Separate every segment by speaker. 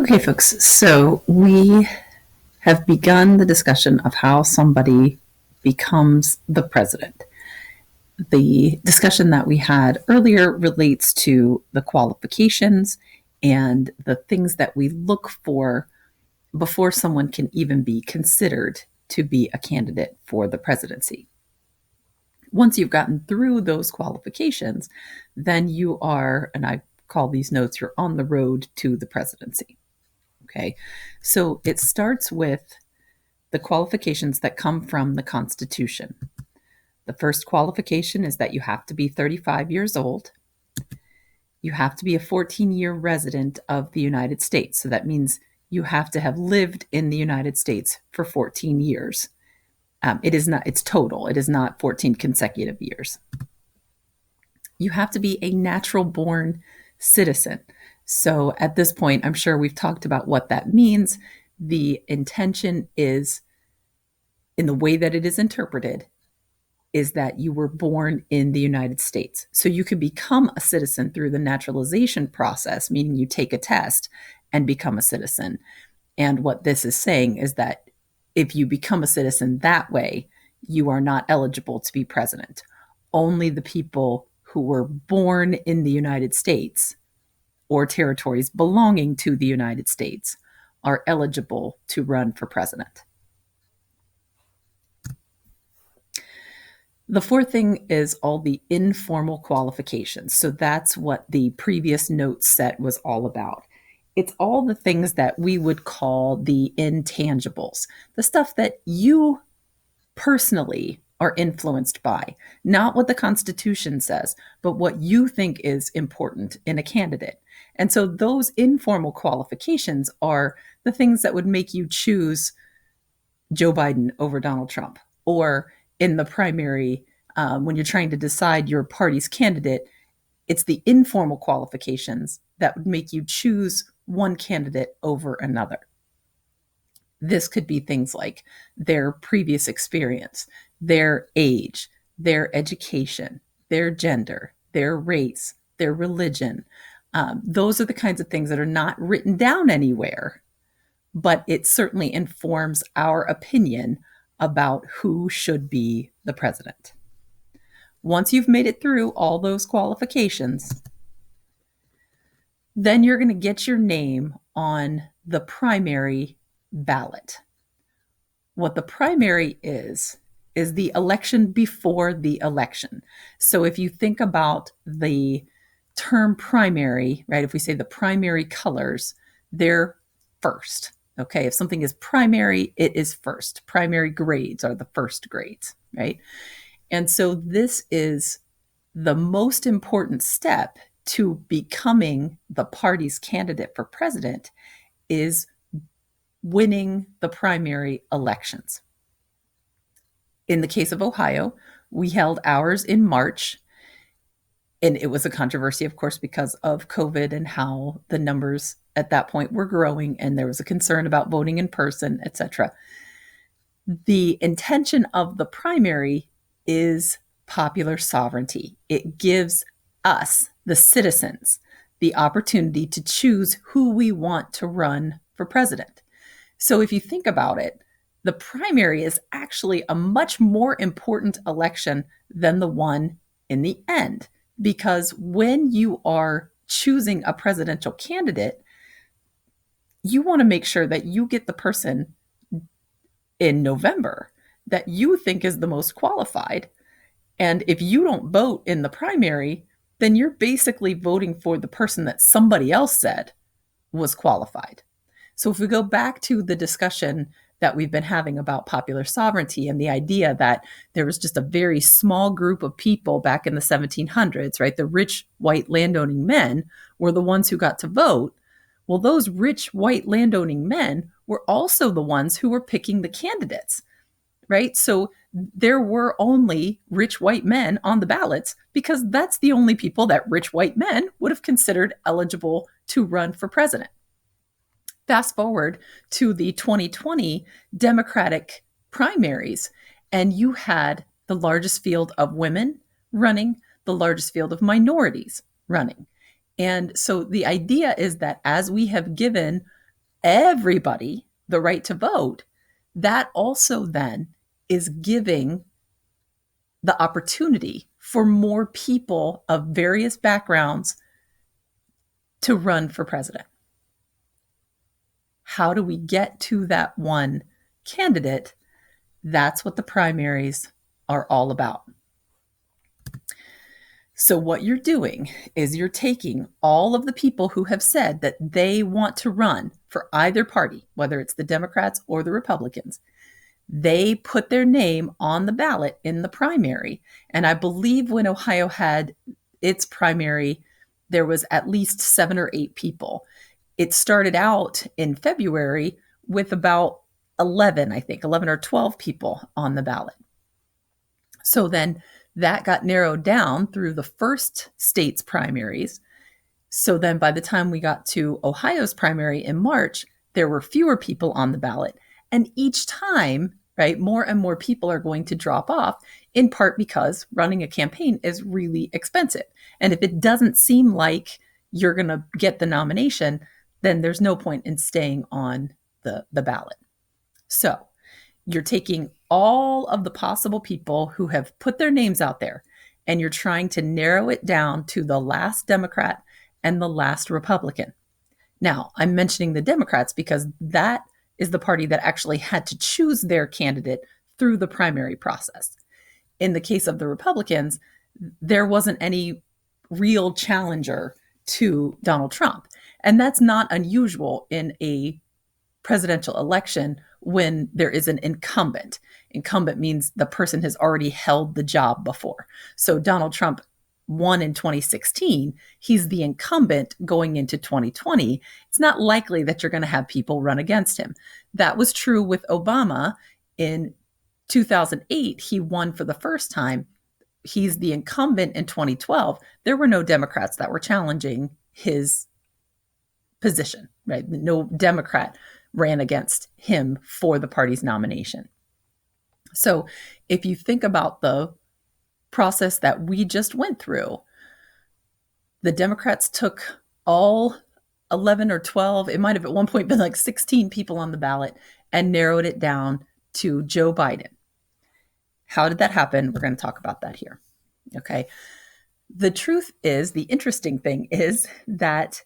Speaker 1: Okay, folks, so we have begun the discussion of how somebody becomes the president. The discussion that we had earlier relates to the qualifications and the things that we look for before someone can even be considered to be a candidate for the presidency. Once you've gotten through those qualifications, then you are, and I call these notes, you're on the road to the presidency. Okay, so it starts with the qualifications that come from the Constitution. The first qualification is that you have to be 35 years old. You have to be a 14-year resident of the United States. So that means you have to have lived in the United States for 14 years. It's total. It is not 14 consecutive years. You have to be a natural born citizen. So at this point, I'm sure we've talked about what that means. The intention is, in the way that it is interpreted, is that you were born in the United States. So you could become a citizen through the naturalization process, meaning you take a test and become a citizen. And what this is saying is that if you become a citizen that way, you are not eligible to be president. Only the people who were born in the United States or territories belonging to the United States are eligible to run for president. The fourth thing is all the informal qualifications. So that's what the previous note set was all about. It's all the things that we would call the intangibles, the stuff that you personally are influenced by, not what the Constitution says, but what you think is important in a candidate. And so those informal qualifications are the things that would make you choose Joe Biden over Donald Trump, or in the primary, when you're trying to decide your party's candidate, it's the informal qualifications that would make you choose one candidate over another. This could be things like their previous experience, their age, their education, their gender, their race, their religion. Those are the kinds of things that are not written down anywhere, but it certainly informs our opinion about who should be the president. Once you've made it through all those qualifications, then you're going to get your name on the primary ballot. What the primary is the election before the election. So if you think about the term primary, right, if we say the primary colors, they're first. Okay, if something is primary, it is first. Primary grades are the first grades, right? And so this is the most important step to becoming the party's candidate for president, is winning the primary elections. In the case of Ohio, we held ours in March, and it was a controversy, of course, because of COVID and how the numbers at that point were growing, and there was a concern about voting in person, etc. The intention of the primary is popular sovereignty. It gives us, the citizens, the opportunity to choose who we want to run for president. So if you think about it, the primary is actually a much more important election than the one in the end, because when you are choosing a presidential candidate, you want to make sure that you get the person in November that you think is the most qualified. And if you don't vote in the primary, then you're basically voting for the person that somebody else said was qualified. So if we go back to the discussion that we've been having about popular sovereignty and the idea that there was just a very small group of people back in the 1700s, right? The rich white landowning men were the ones who got to vote. Well, those rich white landowning men were also the ones who were picking the candidates, right? So there were only rich white men on the ballots because that's the only people that rich white men would have considered eligible to run for president. Fast forward to the 2020 Democratic primaries, and you had the largest field of women running, the largest field of minorities running. And so the idea is that as we have given everybody the right to vote, that also then is giving the opportunity for more people of various backgrounds to run for president. How do we get to that one candidate? That's what the primaries are all about. So what you're doing is you're taking all of the people who have said that they want to run for either party, whether it's the Democrats or the Republicans. They put their name on the ballot in the primary. And I believe when Ohio had its primary, there was at least 7 or 8 people. It started out in February with about 11, I think, 11 or 12 people on the ballot. So then that got narrowed down through the first state's primaries. So then by the time we got to Ohio's primary in March, there were fewer people on the ballot. And each time, right, more and more people are going to drop off, in part because running a campaign is really expensive. And if it doesn't seem like you're going to get the nomination, then there's no point in staying on the ballot. So you're taking all of the possible people who have put their names out there, and you're trying to narrow it down to the last Democrat and the last Republican. Now, I'm mentioning the Democrats because that is the party that actually had to choose their candidate through the primary process. In the case of the Republicans, there wasn't any real challenger to Donald Trump. And that's not unusual in a presidential election when there is an incumbent. Incumbent means the person has already held the job before. So Donald Trump won in 2016. He's the incumbent going into 2020. It's not likely that you're going to have people run against him. That was true with Obama in 2008. He won for the first time. He's the incumbent in 2012. There were no Democrats that were challenging his position, right? No Democrat ran against him for the party's nomination. So if you think about the process that we just went through, the Democrats took all 11 or 12, it might have at one point been like 16 people on the ballot, and narrowed it down to Joe Biden. How did that happen? We're going to talk about that here. Okay. The truth is, the interesting thing is that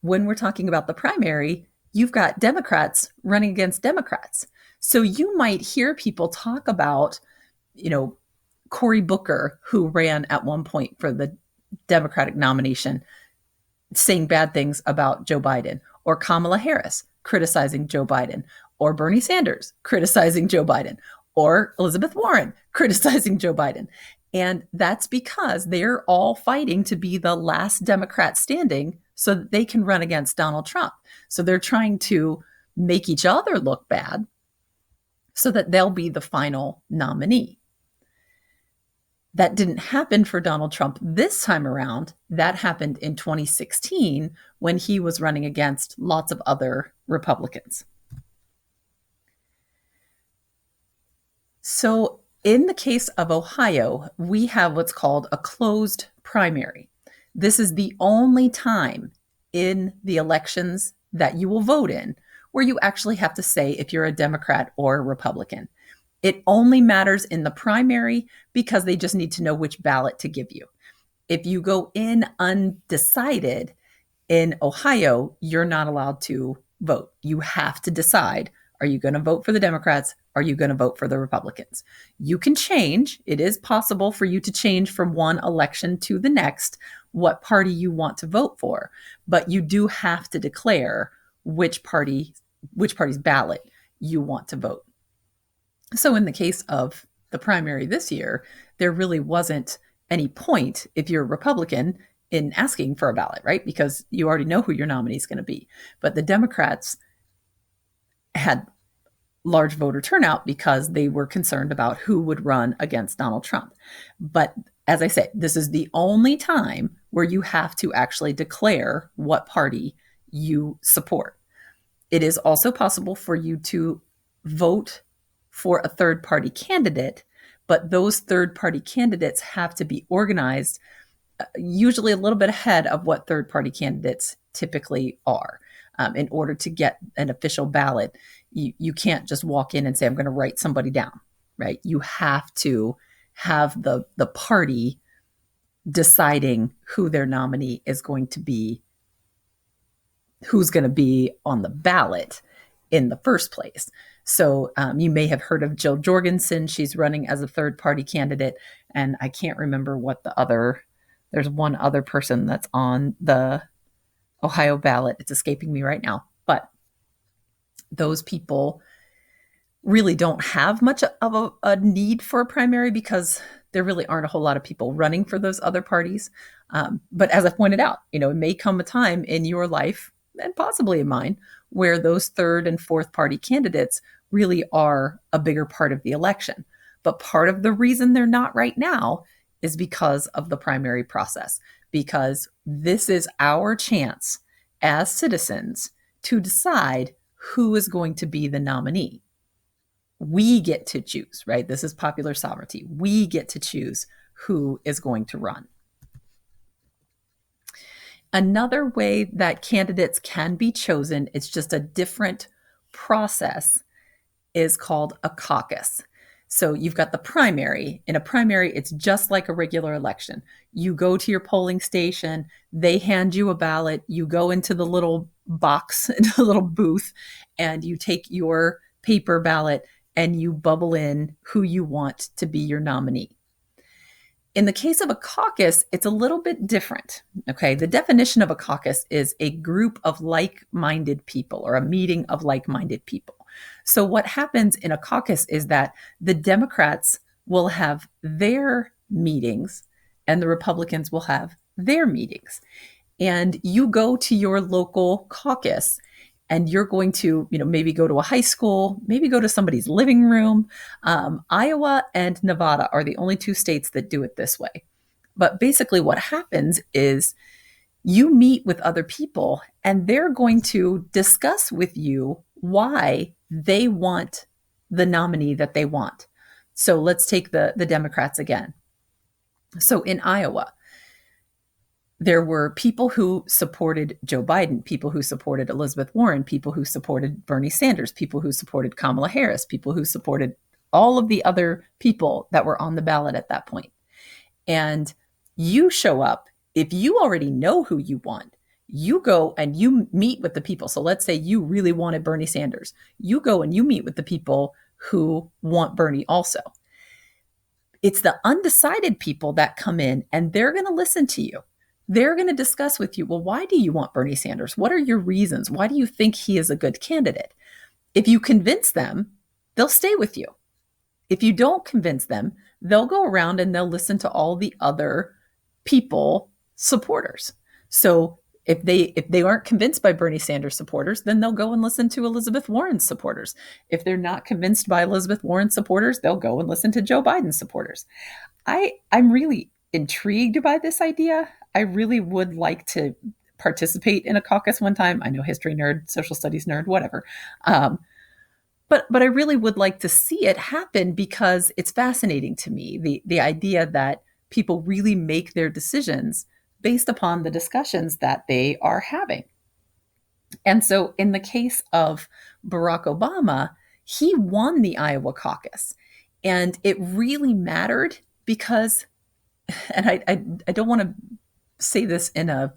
Speaker 1: when we're talking about the primary, you've got Democrats running against Democrats. So you might hear people talk about, Cory Booker, who ran at one point for the Democratic nomination, saying bad things about Joe Biden, or Kamala Harris criticizing Joe Biden, or Bernie Sanders criticizing Joe Biden, or Elizabeth Warren criticizing Joe Biden. And that's because they're all fighting to be the last Democrat standing so that they can run against Donald Trump. So they're trying to make each other look bad so that they'll be the final nominee. That didn't happen for Donald Trump this time around. That happened in 2016 when he was running against lots of other Republicans. So in the case of Ohio, we have what's called a closed primary. This is the only time in the elections that you will vote in where you actually have to say if you're a Democrat or a Republican. It only matters in the primary because they just need to know which ballot to give you. If you go in undecided in Ohio, you're not allowed to vote. You have to decide, are you going to vote for the Democrats? Are you going to vote for the Republicans? You can change. It is possible for you to change from one election to the next what party you want to vote for, but you do have to declare which party's ballot you want to vote. So in the case of the primary this year, there really wasn't any point if you're a Republican in asking for a ballot, right? Because you already know who your nominee is going to be. But the Democrats had large voter turnout because they were concerned about who would run against Donald Trump. But as I said, this is the only time where you have to actually declare what party you support. It is also possible for you to vote for a third-party candidate, but those third-party candidates have to be organized usually a little bit ahead of what third-party candidates typically are. In order to get an official ballot, you can't just walk in and say, I'm going to write somebody down, right? You have to have the party deciding who their nominee is going to be, who's going to be on the ballot in the first place. So you may have heard of Jill Jorgensen. She's running as a third party candidate. And I can't remember what there's one other person that's on the Ohio ballot. It's escaping me right now. But those people really don't have much of a need for a primary because there really aren't a whole lot of people running for those other parties. But as I pointed out, it may come a time in your life, and possibly in mine, where those third and fourth party candidates really are a bigger part of the election. But part of the reason they're not right now is because of the primary process, because this is our chance as citizens to decide who is going to be the nominee. We get to choose, right? This is popular sovereignty. We get to choose who is going to run. Another way that candidates can be chosen, it's just a different process, is called a caucus. So you've got the primary. In a primary, it's just like a regular election. You go to your polling station, they hand you a ballot, you go into the little box, into the little booth, and you take your paper ballot and you bubble in who you want to be your nominee. In the case of a caucus, it's a little bit different. Okay. The definition of a caucus is a group of like-minded people, or a meeting of like-minded people. So what happens in a caucus is that the Democrats will have their meetings and the Republicans will have their meetings. And you go to your local caucus and you're going to, maybe go to a high school, maybe go to somebody's living room. Iowa and Nevada are the only two states that do it this way. But basically what happens is you meet with other people and they're going to discuss with you why they want the nominee that they want. So let's take the Democrats again. So in Iowa, there were people who supported Joe Biden, people who supported Elizabeth Warren, people who supported Bernie Sanders, people who supported Kamala Harris, people who supported all of the other people that were on the ballot at that point. And you show up, if you already know who you want, you go and you meet with the people. So let's say you really wanted Bernie Sanders. You go and you meet with the people who want Bernie also. It's the undecided people that come in and they're going to listen to you. They're going to discuss with you, well, why do you want Bernie Sanders? What are your reasons? Why do you think he is a good candidate? If you convince them, they'll stay with you. If you don't convince them, they'll go around and they'll listen to all the other people, supporters. So if they aren't convinced by Bernie Sanders supporters, then they'll go and listen to Elizabeth Warren's supporters. If they're not convinced by Elizabeth Warren's supporters, they'll go and listen to Joe Biden's supporters. I'm really intrigued by this idea. I really would like to participate in a caucus one time. I know, history nerd, social studies nerd, whatever. But I really would like to see it happen because it's fascinating to me, the idea that people really make their decisions based upon the discussions that they are having. And so in the case of Barack Obama, he won the Iowa caucus. And it really mattered because, and I don't want to say this in a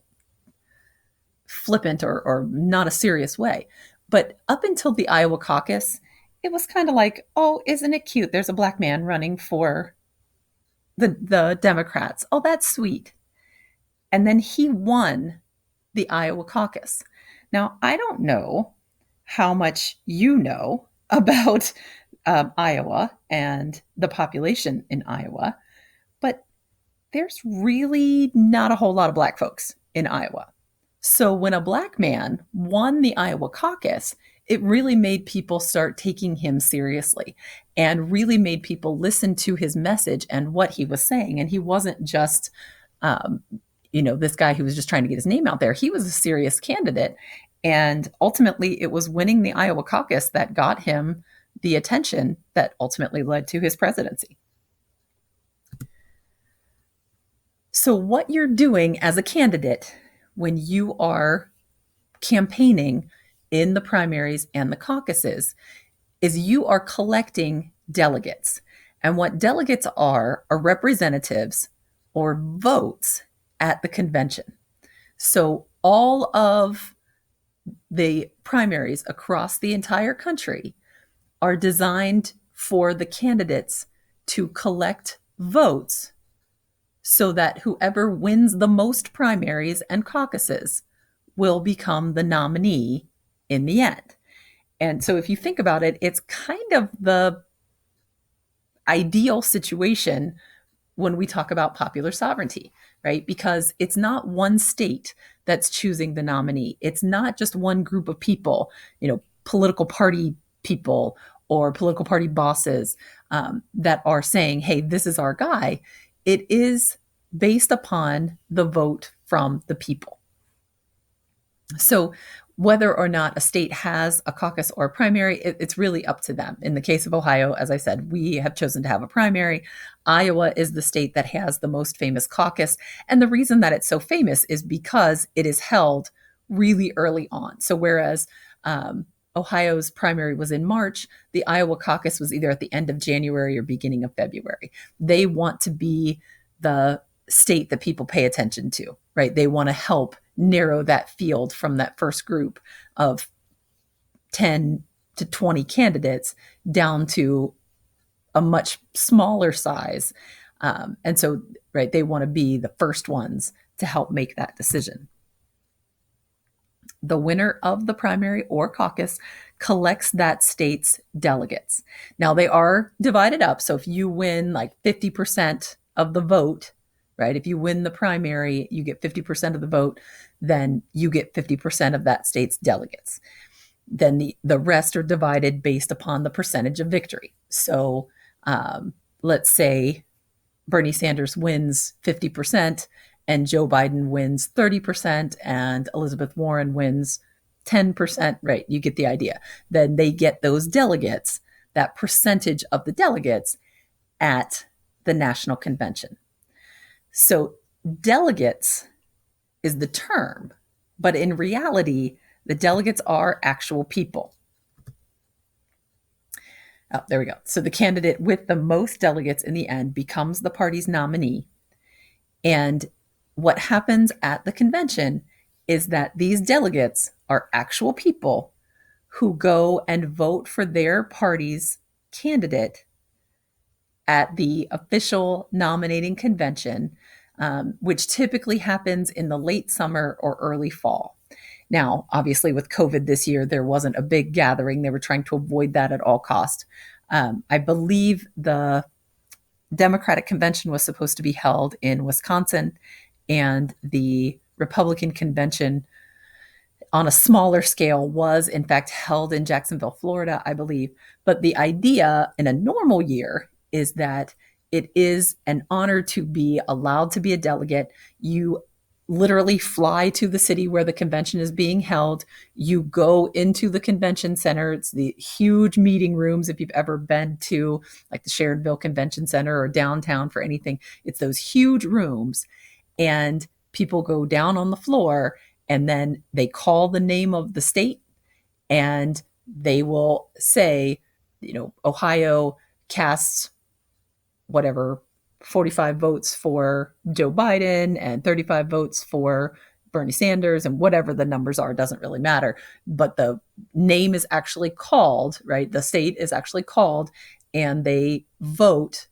Speaker 1: flippant or not a serious way, but up until the Iowa caucus, it was kind of like, oh, isn't it cute? There's a black man running for the Democrats. Oh, that's sweet. And then he won the Iowa caucus. Now, I don't know how much you know about Iowa and the population in Iowa, but there's really not a whole lot of black folks in Iowa. So when a black man won the Iowa caucus, it really made people start taking him seriously and really made people listen to his message and what he was saying. And he wasn't just, this guy who was just trying to get his name out there. He was a serious candidate. And ultimately, it was winning the Iowa caucus that got him the attention that ultimately led to his presidency. So what you're doing as a candidate when you are campaigning in the primaries and the caucuses is you are collecting delegates. And what delegates are representatives or votes at the convention. So all of the primaries across the entire country are designed for the candidates to collect votes so that whoever wins the most primaries and caucuses will become the nominee in the end. And so if you think about it, it's kind of the ideal situation when we talk about popular sovereignty, right? Because it's not one state that's choosing the nominee. It's not just one group of people, political party people or political party bosses that are saying, hey, this is our guy. It is based upon the vote from the people. So whether or not a state has a caucus or a primary, it's really up to them. In the case of Ohio, as I said, we have chosen to have a primary. Iowa is the state that has the most famous caucus. And the reason that it's so famous is because it is held really early on. So whereas Ohio's primary was in March, the Iowa caucus was either at the end of January or beginning of February. They want to be the state that people pay attention to, right? They want to help narrow that field from that first group of 10 to 20 candidates down to a much smaller size. And so, right, they want to be the first ones to help make that decision. The winner of the primary or caucus collects that state's delegates. Now, they are divided up. So if you win like 50% of the vote, right? If you win the primary, you get 50% of the vote, then you get 50% of that state's delegates. Then the rest are divided based upon the percentage of victory. So let's say Bernie Sanders wins 50% and Joe Biden wins 30% and Elizabeth Warren wins 10%, right? You get the idea. Then they get those delegates, that percentage of the delegates at the national convention. So delegates is the term, but in reality, the delegates are actual people. Oh, there we go. So the candidate with the most delegates in the end becomes the party's nominee. And what happens at the convention is that these delegates are actual people who go and vote for their party's candidate at the official nominating convention, which typically happens in the late summer or early fall. Now, obviously, with COVID this year, there wasn't a big gathering. They were trying to avoid that at all cost. I believe the Democratic convention was supposed to be held in Wisconsin, and the Republican convention on a smaller scale was in fact held in Jacksonville, Florida, I believe. But the idea in a normal year is that it is an honor to be allowed to be a delegate. You literally fly to the city where the convention is being held. You go into the convention center. It's the huge meeting rooms. If you've ever been to like the Sharonville Convention Center or downtown for anything, it's those huge rooms. And people go down on the floor and then they call the name of the state and they will say, Ohio casts whatever 45 votes for Joe Biden and 35 votes for Bernie Sanders, and whatever the numbers are, doesn't really matter. But the name is actually called, right? The state is actually called and they vote.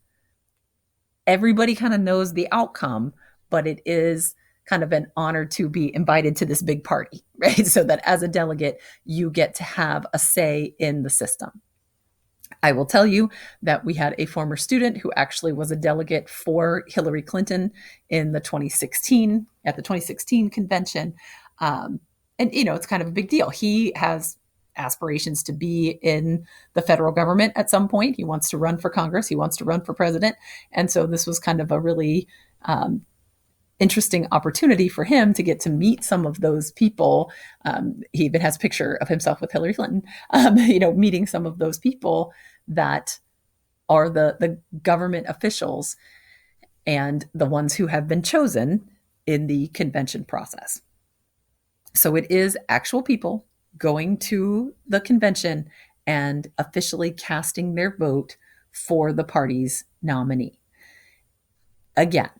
Speaker 1: Everybody kind of knows the outcome, but it is kind of an honor to be invited to this big party, right? So that as a delegate, you get to have a say in the system. I will tell you that we had a former student who actually was a delegate for Hillary Clinton in the 2016 convention. And, it's kind of a big deal. He has aspirations to be in the federal government at some point. He wants to run for Congress. He wants to run for president. And so this was kind of a really interesting opportunity for him to get to meet some of those people. He even has a picture of himself with Hillary Clinton, meeting some of those people that are the government officials and the ones who have been chosen in the convention process. So it is actual people going to the convention and officially casting their vote for the party's nominee. Again,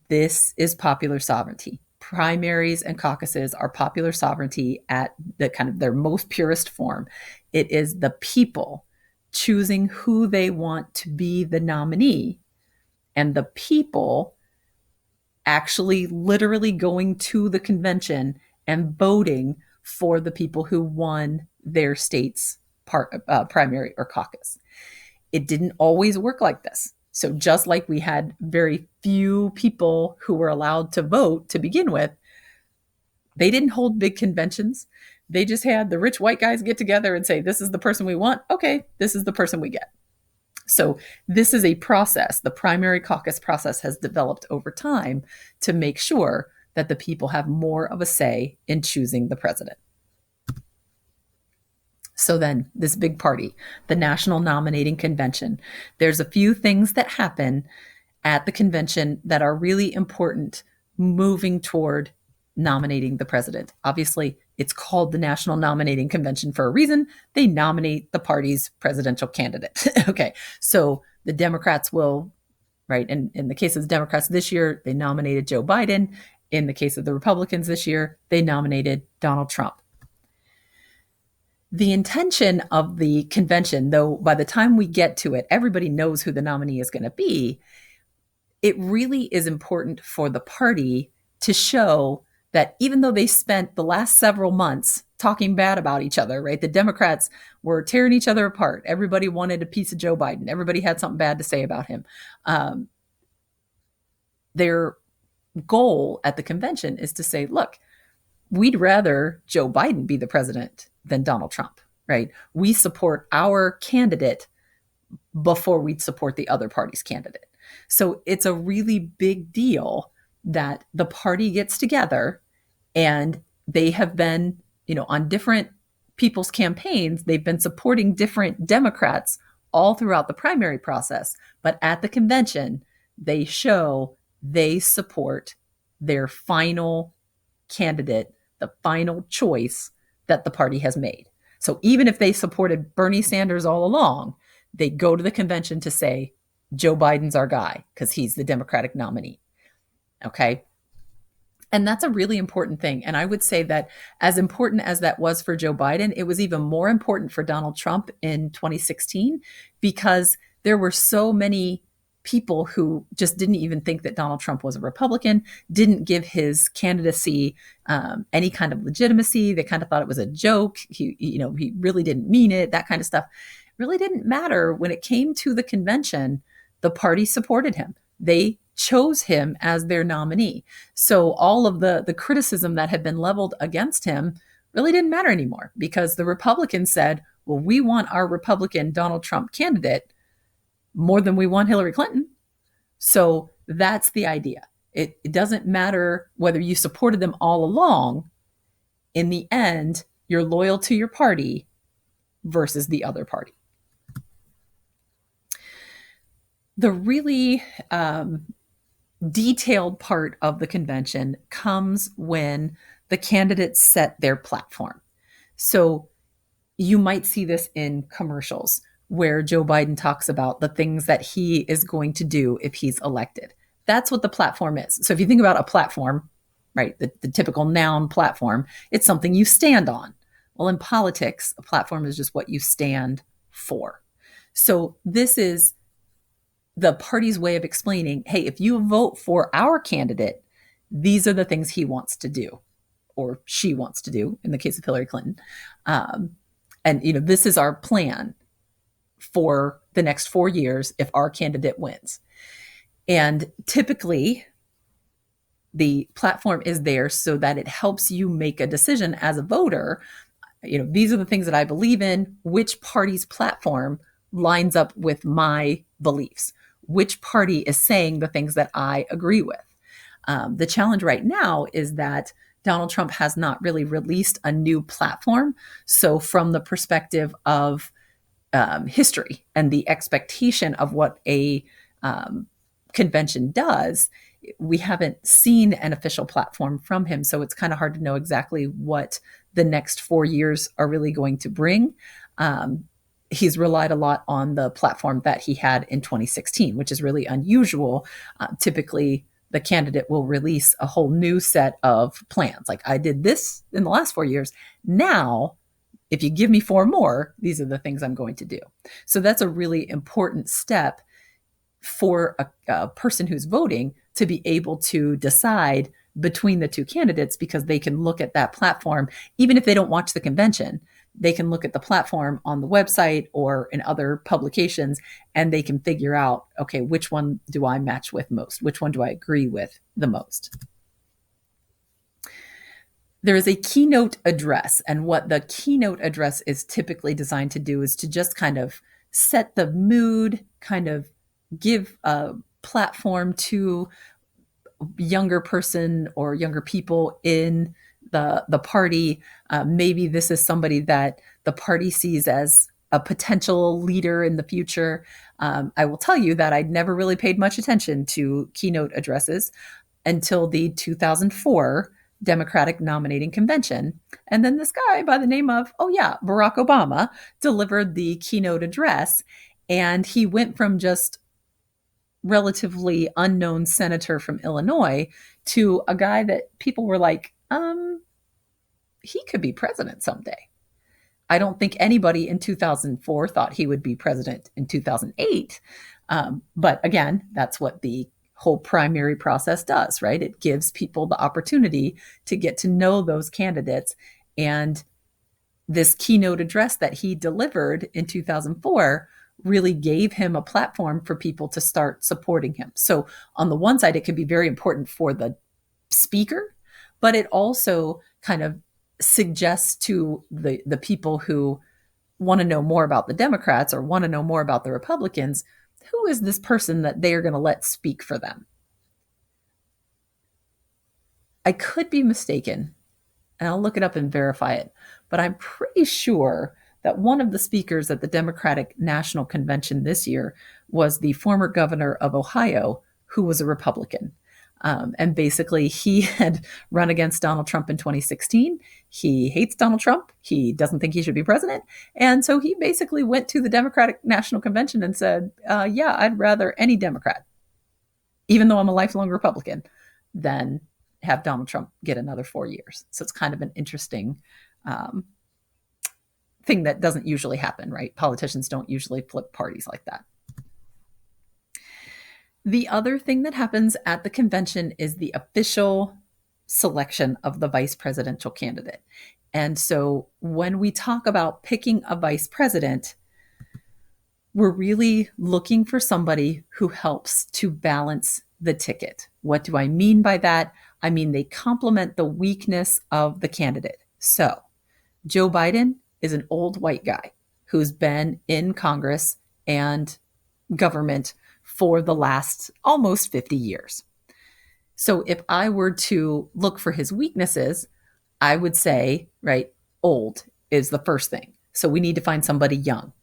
Speaker 1: this is popular sovereignty. Primaries and caucuses are popular sovereignty at the kind of their most purest form. It is the people choosing who they want to be the nominee, and the people actually literally going to the convention and voting for the people who won their state's primary or caucus. It didn't always work like this. So just like we had very few people who were allowed to vote to begin with, they didn't hold big conventions. They just had the rich white guys get together and say, this is the person we want. Okay, this is the person we get. So this is a process. The primary caucus process has developed over time to make sure that the people have more of a say in choosing the president. So then this big party, the National Nominating Convention, there's a few things that happen at the convention that are really important moving toward nominating the president. Obviously, it's called the National Nominating Convention for a reason. They nominate the party's presidential candidate. Okay, so the Democrats will, right, and in the case of the Democrats this year, they nominated Joe Biden. In the case of the Republicans this year, they nominated Donald Trump. The intention of the convention, though by the time we get to it, everybody knows who the nominee is going to be, it really is important for the party to show that even though they spent the last several months talking bad about each other, right? The Democrats were tearing each other apart. Everybody wanted a piece of Joe Biden. Everybody had something bad to say about him. Their goal at the convention is to say, look, we'd rather Joe Biden be the president than Donald Trump, right? We support our candidate before we'd support the other party's candidate. So it's a really big deal that the party gets together and they have been, on different people's campaigns, they've been supporting different Democrats all throughout the primary process. But at the convention, they show they support their final candidate, the final choice that the party has made. So even if they supported Bernie Sanders all along, they go to the convention to say, Joe Biden's our guy because he's the Democratic nominee. Okay. And that's a really important thing. And I would say that as important as that was for Joe Biden, it was even more important for Donald Trump in 2016 because there were so many people who just didn't even think that Donald Trump was a Republican, didn't give his candidacy any kind of legitimacy. They kind of thought it was a joke. He really didn't mean it, that kind of stuff. It really didn't matter. When it came to the convention, the party supported him. They chose him as their nominee. So all of the criticism that had been leveled against him really didn't matter anymore because the Republicans said, well, we want our Republican Donald Trump candidate more than we want Hillary Clinton. So that's the idea. It doesn't matter whether you supported them all along. In the end, you're loyal to your party versus the other party. The really detailed part of the convention comes when the candidates set their platform. So you might see this in commercials where Joe Biden talks about the things that he is going to do if he's elected. That's what the platform is. So if you think about a platform, right, the typical noun platform, it's something you stand on. Well, in politics, a platform is just what you stand for. So this is the party's way of explaining, hey, if you vote for our candidate, these are the things he wants to do or she wants to do in the case of Hillary Clinton. And this is our plan for the next 4 years if our candidate wins. And typically, the platform is there so that it helps you make a decision as a voter. These are the things that I believe in. Which party's platform lines up with my beliefs? Which party is saying the things that I agree with? The challenge right now is that Donald Trump has not really released a new platform. So from the perspective of history and the expectation of what a convention does, we haven't seen an official platform from him. So it's kind of hard to know exactly what the next 4 years are really going to bring. He's relied a lot on the platform that he had in 2016, which is really unusual. Typically, the candidate will release a whole new set of plans. Like, I did this in the last 4 years. Now, if you give me four more, these are the things I'm going to do. So that's a really important step for a person who's voting to be able to decide between the two candidates, because they can look at that platform, even if they don't watch the convention. They can look at the platform on the website or in other publications, and they can figure out, okay, which one do I match with most? Which one do I agree with the most? There is a keynote address, and what the keynote address is typically designed to do is to just kind of set the mood, kind of give a platform to younger person or younger people in the party. Maybe this is somebody that the party sees as a potential leader in the future. I will tell you that I'd never really paid much attention to keynote addresses until the 2004 Democratic nominating convention. And then this guy by the name of, oh yeah, Barack Obama delivered the keynote address. And he went from just relatively unknown senator from Illinois to a guy that people were like, he could be president someday. I don't think anybody in 2004 thought he would be president in 2008. But again, that's what the whole primary process does, right? It gives people the opportunity to get to know those candidates. And this keynote address that he delivered in 2004 really gave him a platform for people to start supporting him. So on the one side, it could be very important for the speaker, but it also kind of suggests to the people who want to know more about the Democrats or want to know more about the Republicans, who is this person that they are going to let speak for them? I could be mistaken, and I'll look it up and verify it, but I'm pretty sure that one of the speakers at the Democratic National Convention this year was the former governor of Ohio, who was a Republican. And basically, he had run against Donald Trump in 2016. He hates Donald Trump. He doesn't think he should be president. And so he basically went to the Democratic National Convention and said, yeah, I'd rather any Democrat, even though I'm a lifelong Republican, than have Donald Trump get another 4 years. So it's kind of an interesting thing that doesn't usually happen, right? Politicians don't usually flip parties like that. The other thing that happens at the convention is the official selection of the vice presidential candidate. And so when we talk about picking a vice president, we're really looking for somebody who helps to balance the ticket. What do I mean by that? I mean, they complement the weakness of the candidate. So Joe Biden is an old white guy who's been in Congress and government for the last almost 50 years. So if I were to look for his weaknesses, I would say, right, old is the first thing. So we need to find somebody young.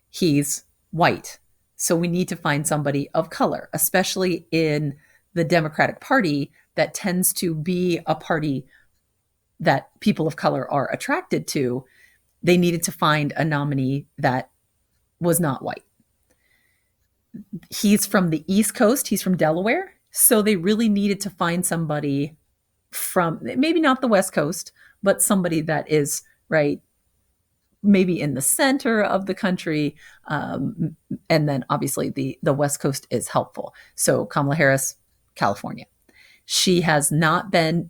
Speaker 1: He's white. So we need to find somebody of color, especially in the Democratic Party that tends to be a party that people of color are attracted to. They needed to find a nominee that was not white. He's from the East Coast. He's from Delaware. So they really needed to find somebody from maybe not the West Coast, but somebody that is, right, maybe in the center of the country. And then obviously the West Coast is helpful. So Kamala Harris, California. She has not been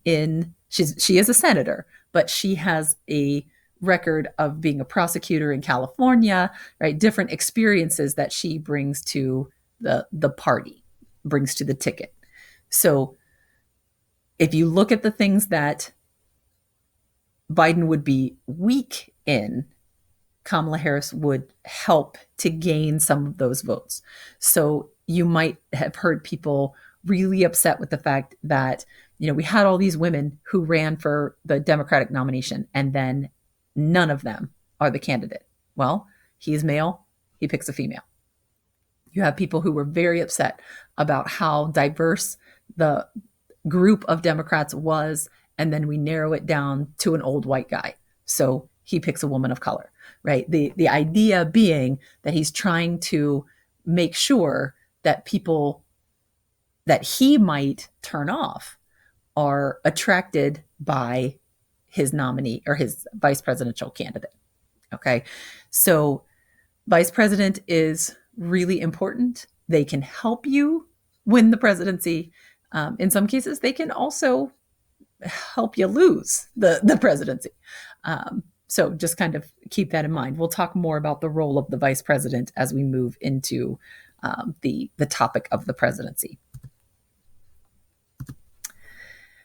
Speaker 1: she is a senator, but she has a record of being a prosecutor in California, right? Different experiences that she brings to the party, brings to the ticket. So if you look at the things that Biden would be weak in, Kamala Harris would help to gain some of those votes. So you might have heard people really upset with the fact that, we had all these women who ran for the Democratic nomination, and then none of them are the candidate. Well, he's male, he picks a female. You have people who were very upset about how diverse the group of Democrats was, and then we narrow it down to an old white guy. So he picks a woman of color, right? The idea being that he's trying to make sure that people that he might turn off are attracted by his nominee or his vice presidential candidate. Okay. So vice president is really important. They can help you win the presidency. In some cases, they can also help you lose the presidency. So just kind of keep that in mind. We'll talk more about the role of the vice president as we move into the topic of the presidency.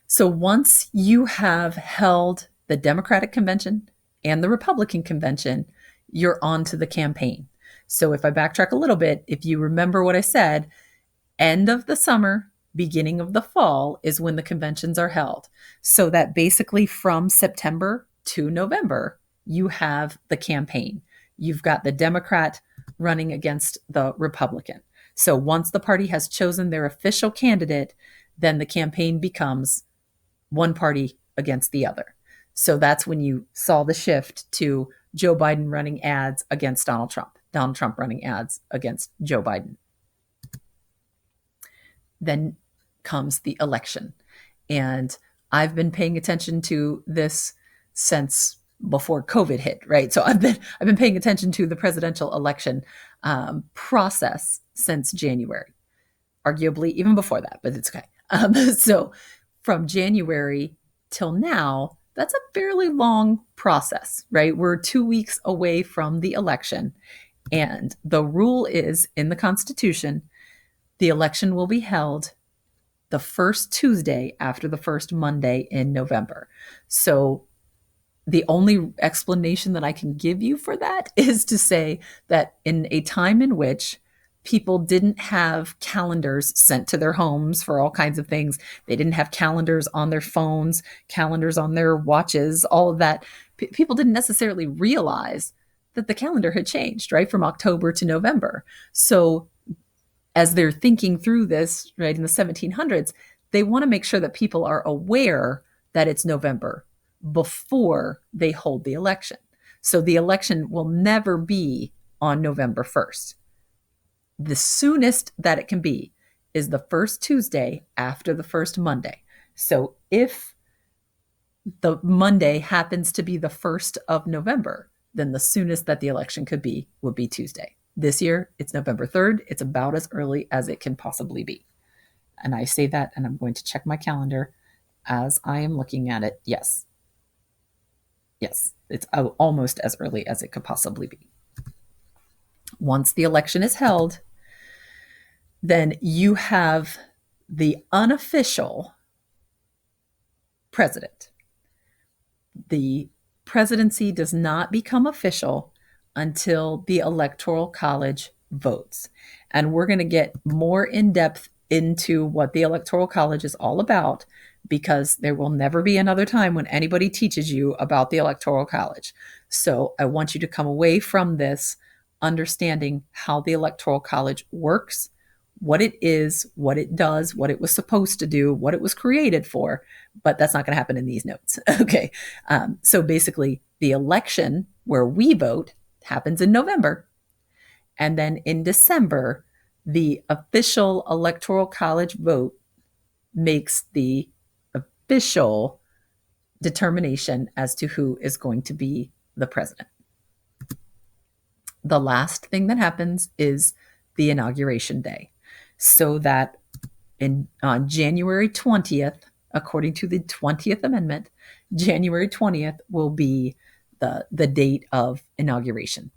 Speaker 1: So once you have held the Democratic convention and the Republican convention, you're on to the campaign. So if I backtrack a little bit, if you remember what I said, end of the summer, beginning of the fall is when the conventions are held. So that basically from September to November, you have the campaign. You've got the Democrat running against the Republican. So once the party has chosen their official candidate, then the campaign becomes one party against the other. So that's when you saw the shift to Joe Biden running ads against Donald Trump, Donald Trump running ads against Joe Biden. Then comes the election. And I've been paying attention to this since before COVID hit, right? So I've been paying attention to the presidential election process since January, arguably even before that, but it's okay. So from January till now, that's a fairly long process, right? We're 2 weeks away from the election. And the rule is in the Constitution, the election will be held the first Tuesday after the first Monday in November. So the only explanation that I can give you for that is to say that in a time in which people didn't have calendars sent to their homes for all kinds of things, they didn't have calendars on their phones, calendars on their watches, all of that, people didn't necessarily realize that the calendar had changed, right, from October to November. So as they're thinking through this, right, in the 1700s, they want to make sure that people are aware that it's November before they hold the election. So the election will never be on November 1st. The soonest that it can be is the first Tuesday after the first Monday. So if the Monday happens to be the 1st of November, then the soonest that the election could be would be Tuesday. This year, it's November 3rd. It's about as early as it can possibly be. And I say that, and I'm going to check my calendar as I am looking at it. Yes. Yes, it's almost as early as it could possibly be. Once the election is held, then you have the unofficial president. The presidency does not become official until the Electoral College votes. And we're going to get more in depth into what the Electoral College is all about, because there will never be another time when anybody teaches you about the Electoral College. So I want you to come away from this understanding how the Electoral College works, what it is, what it does, what it was supposed to do, what it was created for, but that's not going to happen in these notes. Okay. So basically, the election where we vote happens in November. And then in December, the official Electoral College vote makes the official determination as to who is going to be the president. The last thing that happens is the inauguration day. So that on January 20th, according to the 20th Amendment, January 20th will be the date of inauguration.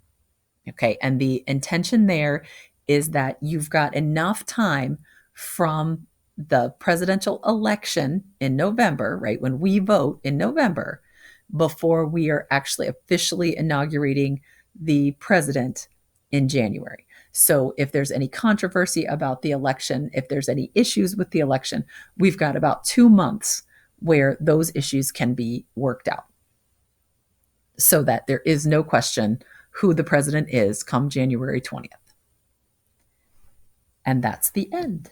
Speaker 1: Okay, and the intention there is that you've got enough time from the presidential election in November, right, when we vote in November, before we are actually officially inaugurating the president in January. So if there's any controversy about the election, if there's any issues with the election, we've got about 2 months where those issues can be worked out, so that there is no question who the president is come January 20th. And that's the end.